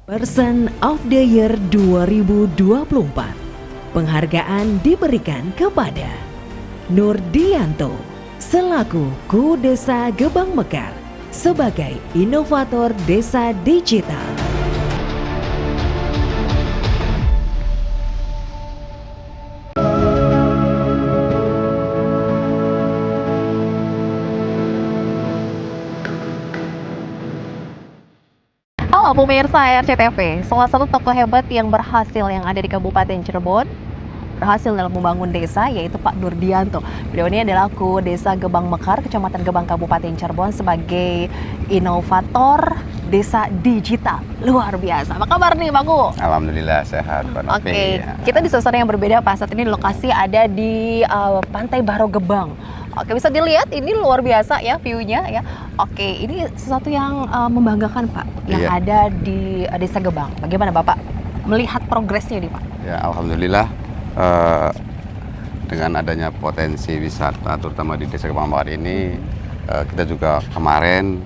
Person of the Year 2024. Penghargaan diberikan kepada Nurdianto selaku Ku Desa Gebang Mekar sebagai inovator desa digital. Halo pemirsa RCTV, salah satu tokoh hebat yang berhasil yang ada di Kabupaten Cirebon berhasil dalam membangun desa yaitu Pak Nurdianto. Beliau ini adalah Ku Desa Gebang Mekar, Kecamatan Gebang, Kabupaten Cirebon sebagai inovator desa digital. Luar biasa. Apa kabar nih Pak Ku? Alhamdulillah sehat Pak Novi. Oke, kita di suasana yang berbeda Pak. Saat ini lokasi ada di Pantai Baro Gebang. Oke, bisa dilihat ini luar biasa ya view-nya ya. Oke, ini sesuatu yang membanggakan Pak yang ada di Desa Gebang. Bagaimana Bapak melihat progresnya nih Pak? Ya, alhamdulillah dengan adanya potensi wisata terutama di Desa Gebang Mekar ini kita juga kemarin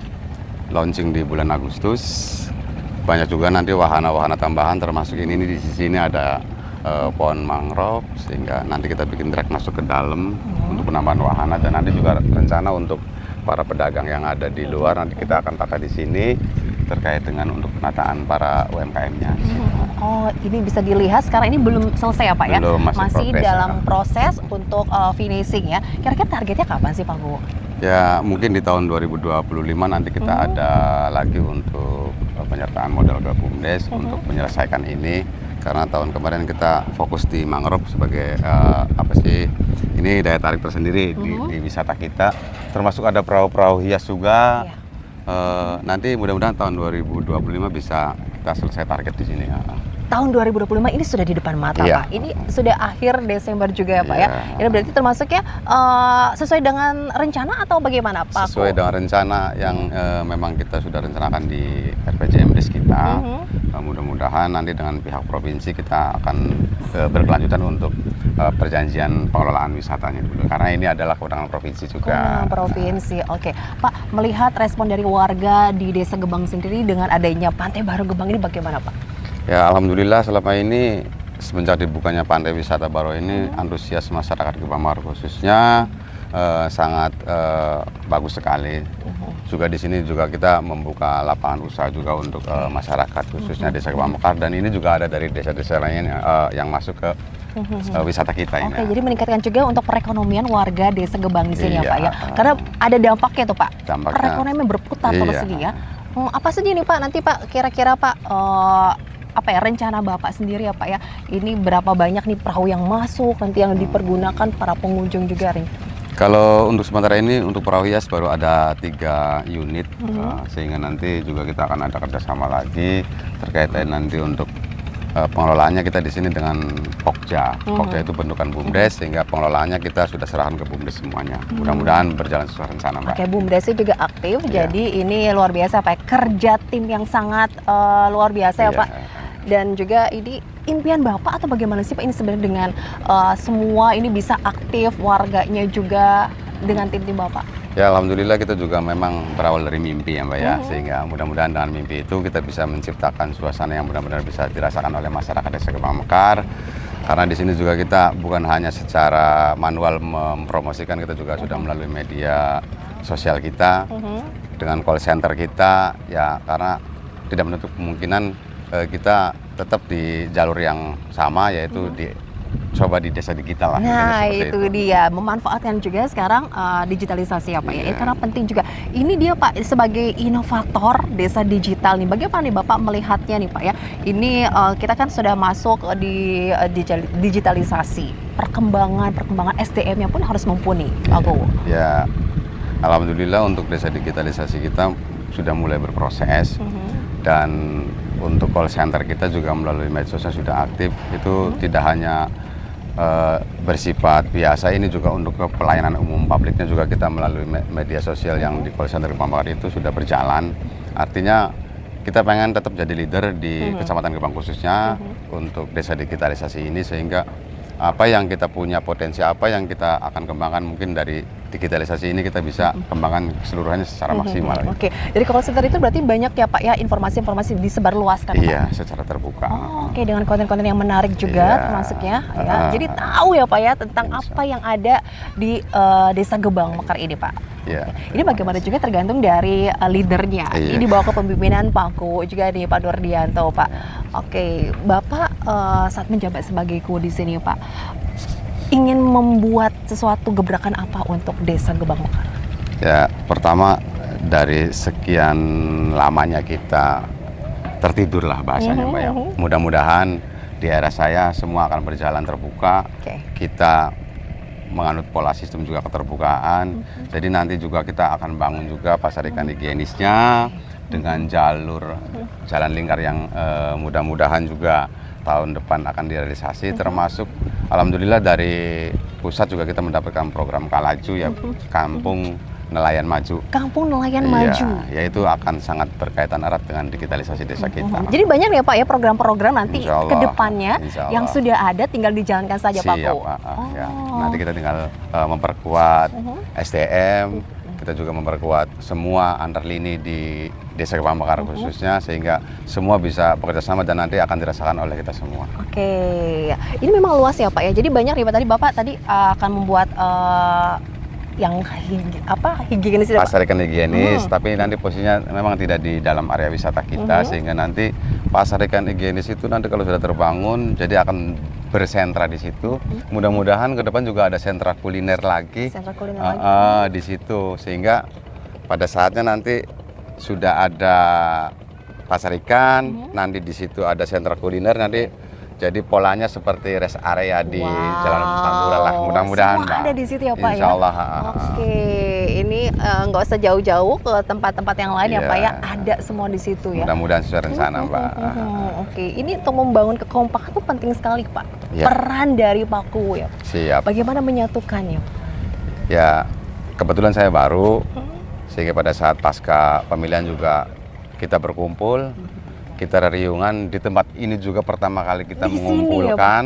launching di bulan Agustus. Banyak juga nanti wahana-wahana tambahan termasuk ini di sini ada pohon mangrove sehingga nanti kita bikin trek masuk ke dalam untuk penambahan wahana dan nanti juga rencana untuk para pedagang yang ada di luar nanti kita akan tata di sini terkait dengan untuk penataan para UMKM-nya. Oh, ini bisa dilihat sekarang ini belum selesai ya Pak ya? Belum, masih progress, dalam ya. proses untuk finishing ya. Kira-kira targetnya kapan sih Pak Gu? Ya mungkin di tahun 2025 nanti kita ada lagi untuk penyertaan modal ke BUMDes untuk menyelesaikan ini. Karena tahun kemarin kita fokus di mangrove sebagai ini daya tarik tersendiri di wisata kita. Termasuk ada perahu-perahu hias juga. Nanti mudah-mudahan tahun 2025 bisa kita selesai target di sini. Tahun 2025 ini sudah di depan mata Pak. Ini sudah akhir Desember juga ya Pak ya. Ini berarti termasuknya sesuai dengan rencana atau bagaimana Pak? Sesuai dengan rencana yang memang kita sudah rencanakan di RPJMDes kita. Mudah-mudahan nanti dengan pihak provinsi kita akan berkelanjutan untuk perjanjian pengelolaan wisatanya dulu. Karena ini adalah kewenangan provinsi juga. Provinsi, oke. Pak, melihat respon dari warga di Desa Gebang sendiri dengan adanya Pantai Baro Gebang ini bagaimana Pak? Ya alhamdulillah selama ini semenjak dibukanya Pantai Wisata Baro ini antusias masyarakat Gebang Mekar khususnya sangat bagus sekali. Juga di sini juga kita membuka lapangan usaha juga untuk masyarakat khususnya Desa Gebang Mekar dan ini juga ada dari desa-desa lain yang masuk ke wisata kita ini. Oke, jadi meningkatkan juga untuk perekonomian warga Desa Gebang di sini ya Pak ya. Karena ada dampaknya tuh Pak. Perekonomian berputar terus ini ya. Apa saja nih Pak nanti Pak kira-kira Pak rencana Bapak sendiri ya Pak ya, ini berapa banyak nih perahu yang masuk nanti yang dipergunakan para pengunjung juga nih? Kalau untuk sementara ini untuk perahu hias baru ada 3 unit sehingga nanti juga kita akan ada kerjasama lagi terkait nanti untuk pengelolaannya kita di sini dengan Pokja. Pokja itu bentukan BUMDes sehingga pengelolaannya kita sudah serahkan ke BUMDes semuanya. Mudah-mudahan berjalan sesuai rencana Mbak. Oke, BUMDesnya juga aktif jadi ini luar biasa Pak, kerja tim yang sangat luar biasa ya Pak. Dan juga ini impian Bapak atau bagaimana sih Pak ini sebenarnya dengan semua ini bisa aktif warganya juga dengan tim-tim Bapak? Ya alhamdulillah kita juga memang berawal dari mimpi ya Mbak ya, sehingga mudah-mudahan dengan mimpi itu kita bisa menciptakan suasana yang benar-benar bisa dirasakan oleh masyarakat Desa Gebang Mekar. Karena di sini juga kita bukan hanya secara manual mempromosikan, kita juga sudah melalui media sosial kita dengan call center kita ya, karena tidak menutup kemungkinan kita tetap di jalur yang sama yaitu coba di desa digital lah. Nah itu dia, memanfaatkan juga sekarang digitalisasi ya Pak ya. Karena penting juga. Ini dia Pak sebagai inovator desa digital nih. Bagaimana nih Bapak melihatnya nih Pak ya? Ini kita kan sudah masuk di digitalisasi. Perkembangan SDM-nya pun harus mumpuni Pak Gu. Ya alhamdulillah untuk desa digitalisasi kita sudah mulai berproses dan untuk call center kita juga melalui medsosnya sudah aktif. Itu tidak hanya bersifat biasa, ini juga untuk pelayanan umum publiknya juga kita melalui media sosial yang di call center Gebang Mekar itu sudah berjalan. Artinya kita pengen tetap jadi leader di Kecamatan Gebang khususnya untuk desa digitalisasi ini sehingga apa yang kita punya potensi, apa yang kita akan kembangkan, mungkin dari digitalisasi ini kita bisa kembangkan keseluruhannya secara maksimal. Oke, jadi call center itu berarti banyak ya Pak ya, informasi-informasi disebarluaskan Pak? Iya, secara terbuka. Oke, dengan konten-konten yang menarik juga Iya. termasuknya ya. Jadi tahu ya Pak ya tentang apa yang ada di Desa Gebang Mekar ini Pak. Iya. Ini bagaimana juga tergantung dari leadernya. Iya. Ini dibawa ke pemimpinan Pak Ku juga nih Pak Nurdianto Pak. Oke, Bapak saat menjabat sebagai Ku di sini Pak, ingin membuat sesuatu gebrakan apa untuk Desa Gebang Mekar? Ya, pertama dari sekian lamanya kita tertidur lah bahasanya Mbak ya. Mudah-mudahan di era saya semua akan berjalan terbuka. Oke. Kita menganut pola sistem juga keterbukaan. Jadi nanti juga kita akan bangun juga pasar ikan higienisnya dengan jalur jalan lingkar yang mudah-mudahan juga tahun depan akan direalisasi, termasuk alhamdulillah dari pusat juga kita mendapatkan program Kalaju ya, Kampung Nelayan Maju. Kampung Nelayan Iya, Maju. yaitu akan sangat berkaitan erat dengan digitalisasi desa kita. Jadi banyak ya Pak ya program-program nanti Insya Allah, ke depannya insya Allah. yang sudah ada tinggal dijalankan saja Pak Siap, Ku. ya. Nanti kita tinggal memperkuat SDM, kita juga memperkuat semua antar lini di Desa Gebang Mekar khususnya, sehingga semua bisa bekerja sama dan nanti akan dirasakan oleh kita semua. Oke, ini memang luas ya Pak ya. Jadi banyak ya Pak, tadi Bapak tadi akan membuat yang higienis ya, Pak? Pasar ikan higienis, tapi nanti posisinya memang tidak di dalam area wisata kita, sehingga nanti pasar ikan higienis itu nanti kalau sudah terbangun, jadi akan bersentra di situ. Mudah-mudahan ke depan juga ada sentra kuliner lagi, Sentra kuliner lagi. di situ, sehingga pada saatnya nanti sudah ada pasar ikan, nanti di situ ada sentra kuliner, nanti jadi polanya seperti rest area di Jalan Pantura lah, mudah-mudahan semua Mbak. ada di situ ya Pak Insya ya. Allah. Oke, ini nggak usah jauh-jauh ke tempat-tempat yang lain ya Iya. Pak ya. Ada semua di situ ya. Mudah-mudahan sesuai rencana Mbak. Oke, ini untuk membangun kekompakan itu penting sekali Pak. Iya. Peran dari Pak Ku ya. Siap. Bagaimana menyatukannya? Ya, kebetulan saya baru, sehingga pada saat pasca pemilihan juga kita berkumpul, kita riungan di tempat ini juga pertama kali kita Di sini ya, mengumpulkan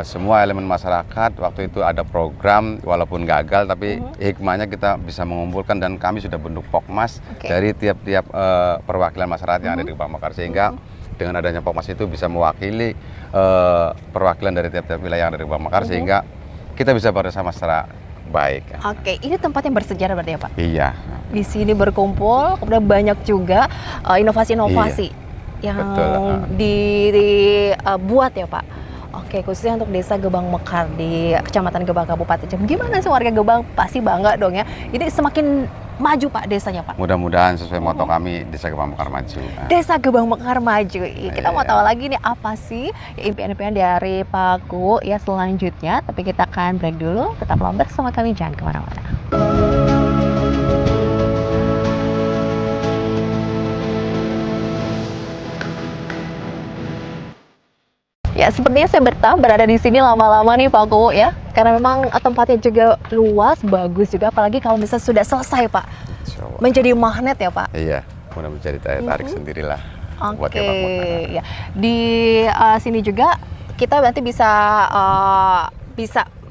semua elemen masyarakat. Waktu itu ada program, walaupun gagal, tapi hikmahnya kita bisa mengumpulkan dan kami sudah bentuk Pokmas dari tiap-tiap perwakilan masyarakat yang ada di Gebang Mekar, sehingga dengan adanya Pokmas itu bisa mewakili perwakilan dari tiap-tiap wilayah yang ada di Gebang Mekar, sehingga kita bisa bersama secara baik. Oke, ini tempat yang bersejarah berarti ya Pak? Iya. Di sini berkumpul, kemudian banyak juga inovasi-inovasi yang Betul. dibuat ya Pak. Oke, khususnya untuk Desa Gebang Mekar di Kecamatan Gebang Kabupaten Cirebon. Gimana sih warga Gebang? Pasti bangga dong ya. Ini semakin maju Pak desanya Pak. Mudah-mudahan sesuai moto kami, Desa Gebang Mekar Maju. Desa Gebang Mekar Maju. Kita mau Iya. tahu lagi nih apa sih impian-impian dari Pak Ku ya selanjutnya. Tapi kita akan break dulu. Tetaplah bersama kami, jangan kemana-mana. Ya, sepertinya saya betah berada di sini lama-lama nih Pak Ku ya. Karena memang tempatnya juga luas, bagus juga. Apalagi kalau misalnya sudah selesai Pak. Insya Allah. Menjadi magnet ya Pak. Iya, mudah menjadi daya tarik sendirilah buat Oke, Gebang Mekar. ya. Di sini juga kita nanti bisa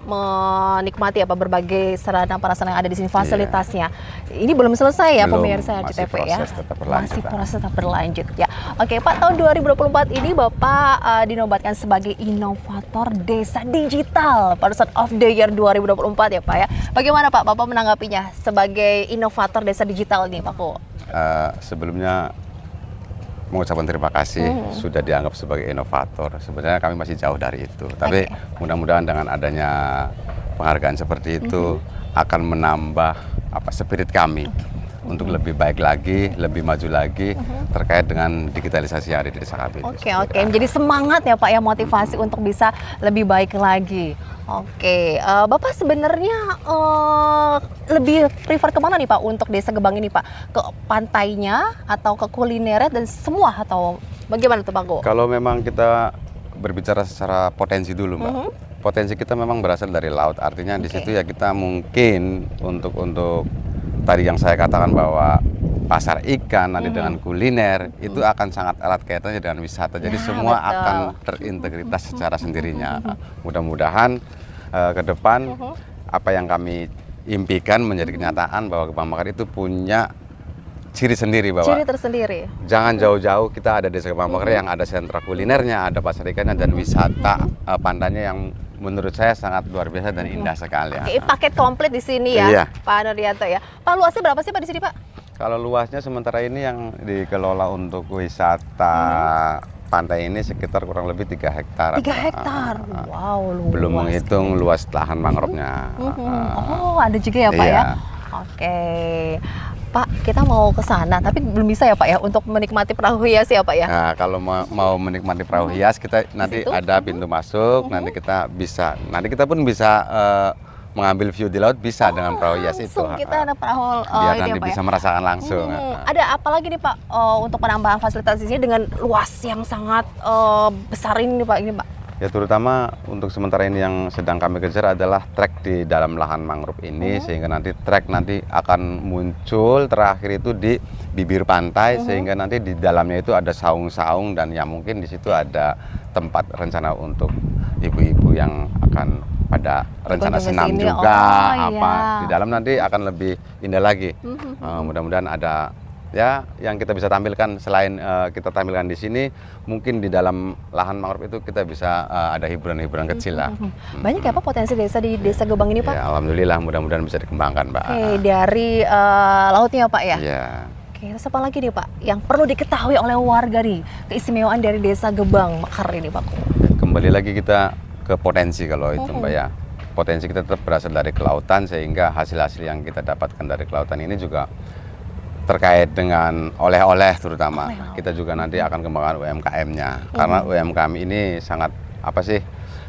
menikmati berbagai sarana prasarana yang ada di sini, fasilitasnya. Ini belum selesai ya Belum, pemirsa masih CTV ya. proses tetap berlanjut, Masih Pak. proses tetap berlanjut ya. Oke Pak, tahun 2024 ini Bapak dinobatkan sebagai inovator desa digital Person of the Year 2024 ya Pak ya. Bagaimana Pak Bapak menanggapinya sebagai inovator desa digital ini Pak Ku? Sebelumnya mengucapkan terima kasih sudah dianggap sebagai inovator. Sebenarnya kami masih jauh dari itu. Tapi mudah-mudahan dengan adanya penghargaan seperti itu akan menambah spirit kami untuk lebih baik lagi, lebih maju lagi terkait dengan digitalisasi yang ada di desa kami. Oke, menjadi semangat ya Pak ya, motivasi untuk bisa lebih baik lagi. Oke, Bapak sebenarnya lebih prefer kemana nih Pak untuk Desa Gebang ini Pak? Ke pantainya atau ke kulinernya dan semua, atau bagaimana tuh Pak Go? Kalau memang kita berbicara secara potensi dulu Mbak, potensi kita memang berasal dari laut. Artinya di situ ya kita mungkin untuk tadi yang saya katakan bahwa pasar ikan, nanti dengan kuliner, itu akan sangat erat kaitannya dengan wisata. Jadi Ya, semua betul. akan terintegritas secara sendirinya. Mudah-mudahan ke depan apa yang kami impikan menjadi kenyataan, bahwa Gebang Mekar itu punya ciri sendiri, bahwa Ciri tersendiri. jangan jauh-jauuh kita ada Desa Gebang Mekar yang ada sentra kulinernya, ada pasar ikannya, dan wisata pantainya yang menurut saya sangat luar biasa dan indah sekali. Oke, paket komplit di sini ya, Iya. Pak Nurdianto ya. Pak, luasnya berapa sih Pak di sini Pak? Kalau luasnya sementara ini yang dikelola untuk wisata pantai ini sekitar kurang lebih 3 hektar. 3 hektar. Wow, luas. Belum menghitung luas lahan mangrove-nya. Oh, ada juga ya Pak Iya. ya? Oke. Pak, kita mau ke sana, tapi belum bisa ya Pak ya untuk menikmati perahu hias ya Pak ya? Nah, kalau mau menikmati perahu hias, kita nanti situ? ada pintu masuk, nanti kita pun bisa mengambil view di laut, bisa dengan perahu hias itu. Langsung kita ada perahu Biar ini nanti ya Pak bisa ya? merasakan langsung. Ada apa lagi nih Pak untuk penambahan fasilitas di sini dengan luas yang sangat besar ini Pak? Ini Pak? Ya, terutama untuk sementara ini yang sedang kami kejar adalah trek di dalam lahan mangrove ini, sehingga nanti trek nanti akan muncul terakhir itu di bibir pantai, sehingga nanti di dalamnya itu ada saung-saung, dan ya mungkin di situ ada tempat rencana untuk ibu-ibu yang akan pada rencana Berkunjung ke senam sini. juga, Oh, apa iya. di dalam nanti akan lebih indah lagi. Mudah-mudahan ada ya yang kita bisa tampilkan selain kita tampilkan di sini, mungkin di dalam lahan mangrove itu kita bisa ada hiburan-hiburan kecil lah. Banyak ya Pak potensi desa di Desa Gebang ini Pak? Ya, alhamdulillah, mudah-mudahan bisa dikembangkan, Mbak. Oke, dari lautnya Pak ya? Iya. Oke, terus apa lagi nih Pak yang perlu diketahui oleh warga nih, keistimewaan dari Desa Gebang Mekar ini Pak? Kembali lagi kita ke potensi kalau itu, Mbak ya. Potensi kita tetap berasal dari kelautan, sehingga hasil-hasil yang kita dapatkan dari kelautan ini juga terkait dengan oleh-oleh terutama. Kita juga nanti akan kembangkan UMKM-nya. Karena UMKM ini sangat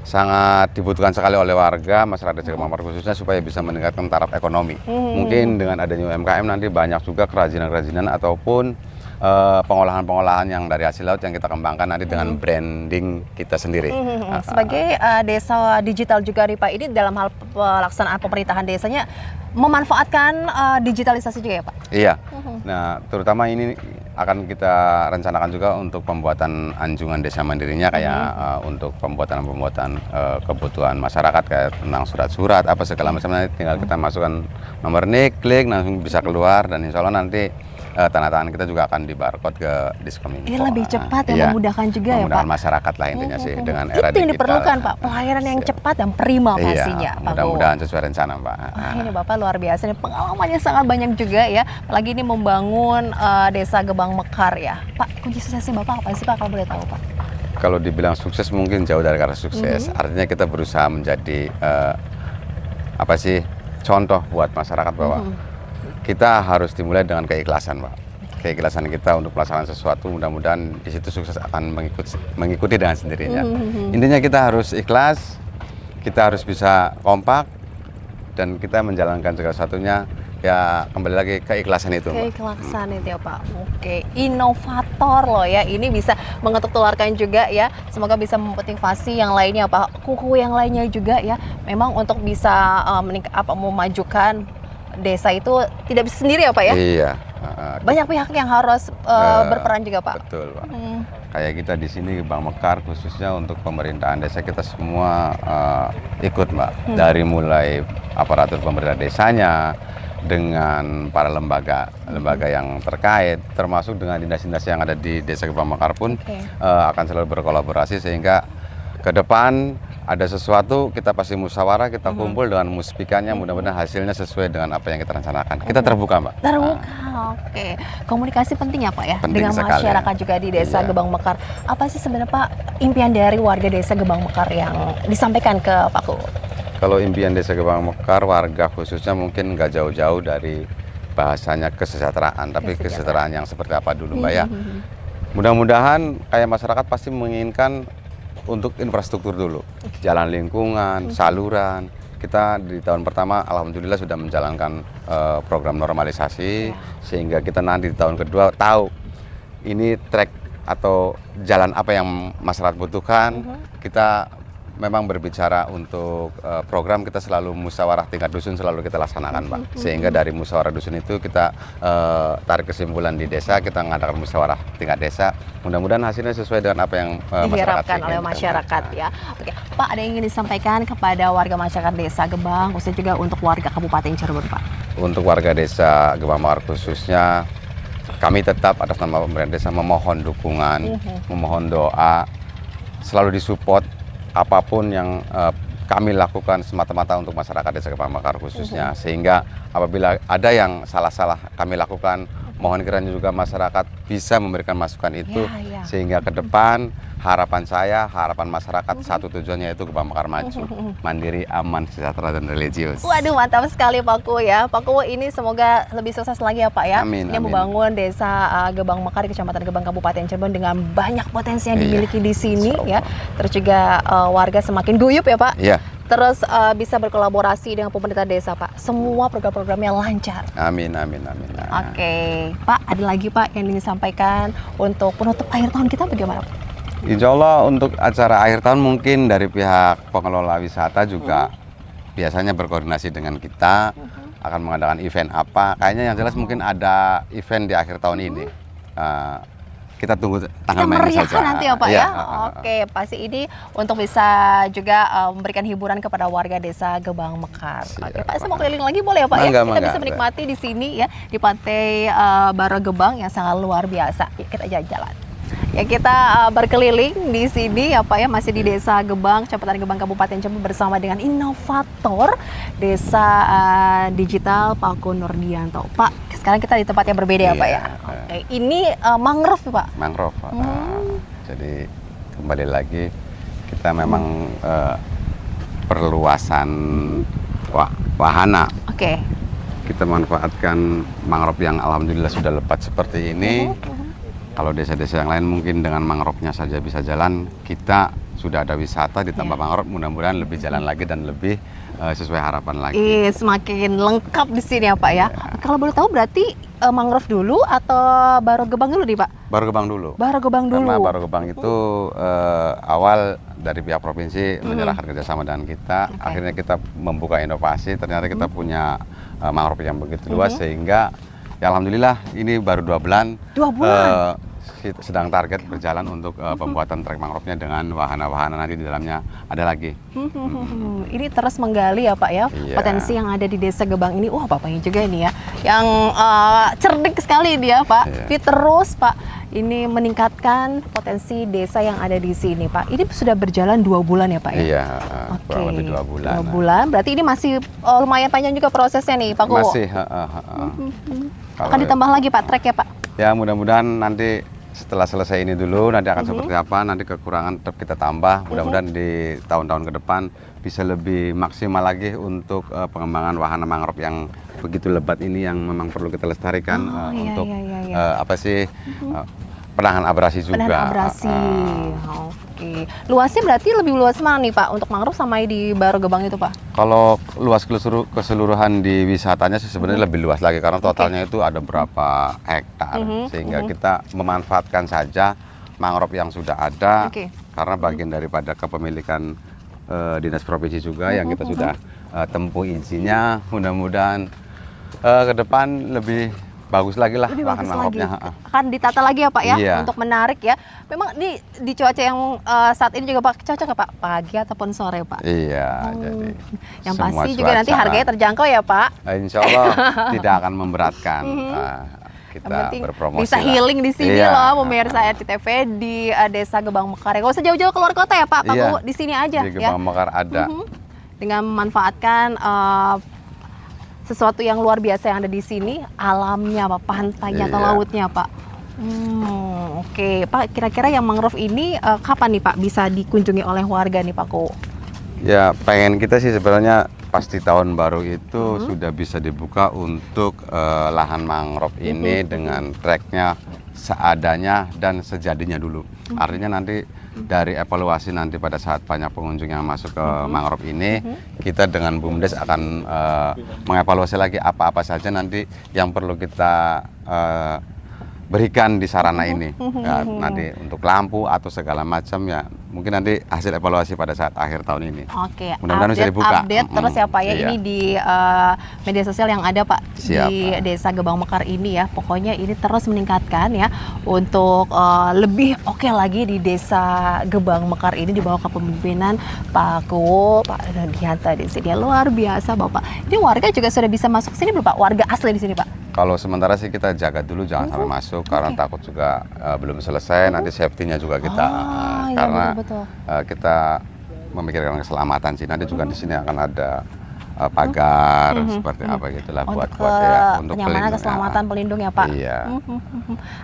sangat dibutuhkan sekali oleh warga masyarakat Desa Gebang Mekar khususnya, supaya bisa meningkatkan taraf ekonomi. Mungkin dengan adanya UMKM nanti banyak juga kerajinan-kerajinan ataupun pengolahan-pengolahan yang dari hasil laut yang kita kembangkan nanti dengan branding kita sendiri. Sebagai desa digital juga nih Pak, ini dalam hal pelaksanaan pemerintahan desanya memanfaatkan digitalisasi juga ya Pak? Iya. Nah, terutama ini akan kita rencanakan juga untuk pembuatan anjungan desa mandirinya, kayak untuk pembuatan kebutuhan masyarakat kayak tentang surat-surat apa segala macam, nanti tinggal kita masukkan nomor NIK, klik langsung bisa keluar, dan insya Allah nanti tanda tangan kita juga akan di barcode ke Diskominfo. Ini lebih cepat ya, Iya, memudahkan juga ya Pak? memudahkan masyarakat lah intinya sih dengan era Itu yang digital. diperlukan Pak, pelayanan yang cepat dan prima pastinya Iya, Pak. mudah-mudahan sesuai rencana, Mbak. Wah, ini Bapak luar biasa nih, pengalamannya sangat banyak juga ya. Apalagi ini membangun Desa Gebang Mekar ya. Pak, kunci suksesnya Bapak apa sih Pak kalau boleh tahu Pak? Kalau dibilang sukses mungkin jauh dari kata sukses. Artinya kita berusaha menjadi contoh buat masyarakat bahwa kita harus dimulai dengan keikhlasan, Pak. Keikhlasan kita untuk pelaksanaan sesuatu, mudah-mudahan di situ sukses akan mengikuti dengan sendirinya. Intinya kita harus ikhlas, kita harus bisa kompak, dan kita menjalankan segala sesuatunya ya kembali lagi keikhlasan itu, Mbak. Keikhlasan itu ya Pak. Oke, inovator loh ya. Ini bisa mengetuk tularkan juga ya. Semoga bisa memotivasi yang lainnya Pak. Kuku yang lainnya juga ya. Memang untuk bisa memajukan desa itu tidak bisa sendiri ya Pak ya. Iya. Banyak pihak yang harus berperan juga Pak. Betul, Pak. Kayak kita di sini Gebang Mekar khususnya untuk pemerintahan desa, kita semua ikut, Mbak. Dari mulai aparatur pemerintah desanya, dengan para lembaga yang terkait, termasuk dengan dinas-dinas yang ada di Desa Gebang Mekar pun akan selalu berkolaborasi, sehingga ke depan ada sesuatu kita pasti musyawarah, kita kumpul dengan muspikannya, mudah-mudahan hasilnya sesuai dengan apa yang kita rencanakan. Kita terbuka, Mbak. Terbuka, oke. Komunikasi penting ya Pak ya, Penting dengan sekali. masyarakat juga di Desa Gebang Mekar. Apa sih sebenarnya Pak impian dari warga Desa Gebang Mekar yang disampaikan ke Pak Ku? Kalau impian Desa Gebang Mekar, warga khususnya mungkin nggak jauh-jauh dari bahasanya kesejahteraan, tapi kesejahteraan yang seperti apa dulu, Mbak ya. Mudah-mudahan kayak masyarakat pasti menginginkan untuk infrastruktur dulu, jalan lingkungan, saluran. Kita di tahun pertama alhamdulillah sudah menjalankan program normalisasi, sehingga kita nanti di tahun kedua tahu ini trek atau jalan apa yang masyarakat butuhkan. Kita memang berbicara untuk program, kita selalu musyawarah tingkat dusun selalu kita laksanakan, Pak. Sehingga dari musyawarah dusun itu kita tarik kesimpulan di desa, kita mengadakan musyawarah tingkat desa. Mudah-mudahan hasilnya sesuai dengan apa yang diharapkan oleh inginkan. masyarakat ya. Oke, Pak, ada yang ingin disampaikan kepada warga masyarakat Desa Gebang, khususnya juga untuk warga Kabupaten Cirebon, Pak? Untuk warga desa Gebang Mekar khususnya, kami tetap atas nama pemerintah desa memohon dukungan, memohon doa, selalu disupport apapun yang kami lakukan semata-mata untuk masyarakat desa Gebang Mekar khususnya. Sehingga apabila ada yang salah-salah kami lakukan, mohon kiranya juga masyarakat bisa memberikan masukan itu, sehingga ke depan harapan saya, harapan masyarakat satu tujuannya yaitu Gebang Mekar maju, mandiri, aman, sejahtera, dan religius. Waduh, mantap sekali Pak Ku ya. Pak Ku ini semoga lebih sukses lagi ya Pak ya. Amin, Ini amin. membangun desa Gebang Mekar, Kecamatan Gebang, Kabupaten Cirebon dengan banyak potensi yang dimiliki di sini ya. Terus juga warga semakin guyup ya Pak. Iya. Terus bisa berkolaborasi dengan pemerintah desa Pak. Semua program-programnya lancar. Amin, amin, amin. Oke, Pak, ada lagi Pak yang ingin disampaikan untuk penutup akhir tahun kita bagaimana Pak? Insya Allah untuk acara akhir tahun mungkin dari pihak pengelola wisata juga biasanya berkoordinasi dengan kita akan mengadakan event apa. Kayaknya yang jelas mungkin ada event di akhir tahun ini. Kita tunggu tanggal mainnya saja. Kita meriahkan nanti ya Pak ya. Oke, pasti ini untuk bisa juga memberikan hiburan kepada warga desa Gebang Mekar. Oke, Pak, saya mau keliling lagi boleh ya Pak ya? Kita bisa menikmati di sini ya, di Pantai Baro Gebang yang sangat luar biasa. Yuk, kita jalan-jalan. Ya, kita berkeliling di sini ya Pak ya, masih di Desa Gebang, Kecamatan Gebang, Kabupaten Cirebon bersama dengan inovator Desa Digital Pak Ku Nurdianto. Pak, sekarang kita di tempat yang berbeda ya Pak ya. Oke, ini mangrove Pak. Mangrove. Jadi kembali lagi kita memang perluasan wahana. Oke. Kita manfaatkan mangrove yang alhamdulillah sudah lebat seperti ini. Kalau desa-desa yang lain mungkin dengan mangrove-nya saja bisa jalan, kita sudah ada wisata ditambah mangrove, mudah-mudahan lebih jalan lagi dan lebih sesuai harapan lagi. Semakin lengkap di sini ya Pak ya. Kalau boleh tahu berarti mangrove dulu atau Baro Gebang dulu nih Pak? Baro Gebang dulu. Baro Gebang dulu. Karena Baro Gebang itu awal dari pihak provinsi menyerahkan kerjasama dengan kita, akhirnya kita membuka inovasi, ternyata kita punya mangrove yang begitu luas sehingga ya alhamdulillah ini baru 2 bulan. 2 bulan. Sedang target berjalan untuk pembuatan trek mangrove-nya dengan wahana-wahana, nanti di dalamnya ada lagi. Ini terus menggali ya Pak ya, potensi yang ada di Desa Gebang ini. Wah, Bapaknya juga ini ya, yang cerdik sekali dia Pak. Tapi terus Pak, ini meningkatkan potensi desa yang ada di sini Pak. Ini sudah berjalan 2 bulan ya Pak ya? Iya, kurang lebih 2 bulan. 2 bulan, berarti ini masih lumayan panjang juga prosesnya nih Pak Ku. Masih. Akan ditambah lagi Pak trek ya Pak? Ya, mudah-mudahan nanti setelah selesai ini dulu nanti akan seperti apa, nanti kekurangan tetap kita tambah, mudah-mudahan di tahun-tahun ke depan bisa lebih maksimal lagi untuk pengembangan wahana mangrove yang begitu lebat ini yang memang perlu kita lestarikan untuk apa sih penahan abrasi juga. Penahan abrasi. Oke. Luasnya berarti lebih luas mana nih Pak untuk mangrove sama di Baro Gebang itu Pak? Kalau luas keseluruhan di wisatanya sih sebenarnya lebih luas lagi karena totalnya itu ada berapa hektar, sehingga kita memanfaatkan saja mangrove yang sudah ada karena bagian daripada kepemilikan dinas provinsi juga yang kita sudah tempuh izinnya. Mudah-mudahan ke depan lebih bagus lagi lah lahan mangrove-nya. Akan ditata lagi ya Pak ya, Iya. untuk menarik ya. Memang di cuaca yang saat ini juga Pak cocok ya Pak, pagi ataupun sore Pak? Iya, jadi yang semua pasti juga nanti harganya terjangkau ya Pak. Insya Allah tidak akan memberatkan. Kita berpromosi bisa healing di sini loh pemirsa RCTV di Desa Gebang Mekar. Gak usah jauh-jauh keluar kota ya Pak, Pak di sini aja di ya. Gebang Mekar ada. Dengan memanfaatkan sesuatu yang luar biasa yang ada di sini, alamnya Pak, pantainya atau lautnya Pak. Oke, Pak, kira-kira yang mangrove ini kapan nih Pak bisa dikunjungi oleh warga nih Pak Ku? Ya, pengen kita sih sebenarnya pasti tahun baru itu sudah bisa dibuka untuk lahan mangrove ini dengan treknya seadanya dan sejadinya dulu. Artinya nanti dari evaluasi nanti pada saat banyak pengunjung yang masuk ke mangrove ini, kita dengan BUMDes akan mengevaluasi lagi apa-apa saja nanti yang perlu kita berikan di sarana ini. Ya, nanti untuk lampu atau segala macam ya mungkin nanti hasil evaluasi pada saat akhir tahun ini. Oke, Mudah-mudahan bisa dibuka. update terus ya Pak ya, Iya. ini di media sosial yang ada Pak Siap. di Desa Gebang Mekar ini ya. Pokoknya ini terus meningkatkan ya untuk lebih oke lagi di Desa Gebang Mekar ini di bawah kepemimpinan Pak Kuwo, Pak Nurdianto di sini. Luar biasa Bapak. Ini warga juga sudah bisa masuk sini belum Pak? Warga asli di sini Pak? Kalau sementara sih kita jaga dulu jangan sampai masuk karena takut juga belum selesai nanti safety-nya juga kita Iya, karena betul. kita memikirkan keselamatan sih nanti juga di sini akan ada pagar seperti apa gitulah buat Untuk ya kenyamanan, untuk pelindung, keselamatan pelindung ya Pak. Iya.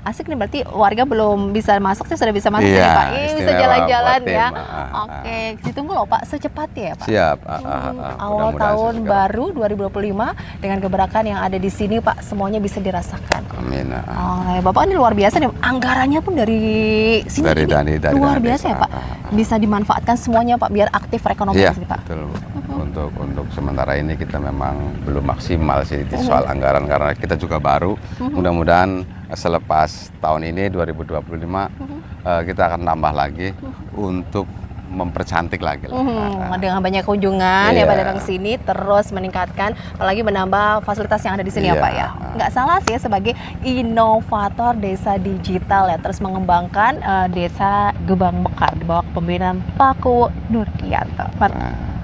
Asik nih, berarti warga belum bisa masuk sih sudah bisa masuk Iya, nih Pak. Ini bisa istimewa jalan-jalan buat ya. tim, Oke, ditunggu loh Pak secepatnya ya Pak. Siap. Awal Mudah-mudahan tahun segera. baru 2025 dengan gebrakan yang ada di sini Pak, semuanya bisa dirasakan. Amin. Oh, Bapak ini luar biasa nih, anggarannya pun dari sini Dari ini dana luar biasa desa. ya Pak. Bisa dimanfaatkan semuanya Pak biar aktif perekonomian Iya, di sini Pak. betul. Untuk sementara ini kita memang belum maksimal sih di soal anggaran karena kita juga baru. Mudah-mudahan selepas tahun ini 2025 kita akan tambah lagi untuk mempercantik lagi lah. Dengan banyak kunjungan ya Iya. Pak datang sini terus meningkatkan, apalagi menambah fasilitas yang ada di sini ya Iya. Pak ya. Nggak salah sih ya sebagai inovator desa digital ya, terus mengembangkan desa Gebang Mekar di bawah kepemimpinan Pak Kuwo Nurdianto. Nah,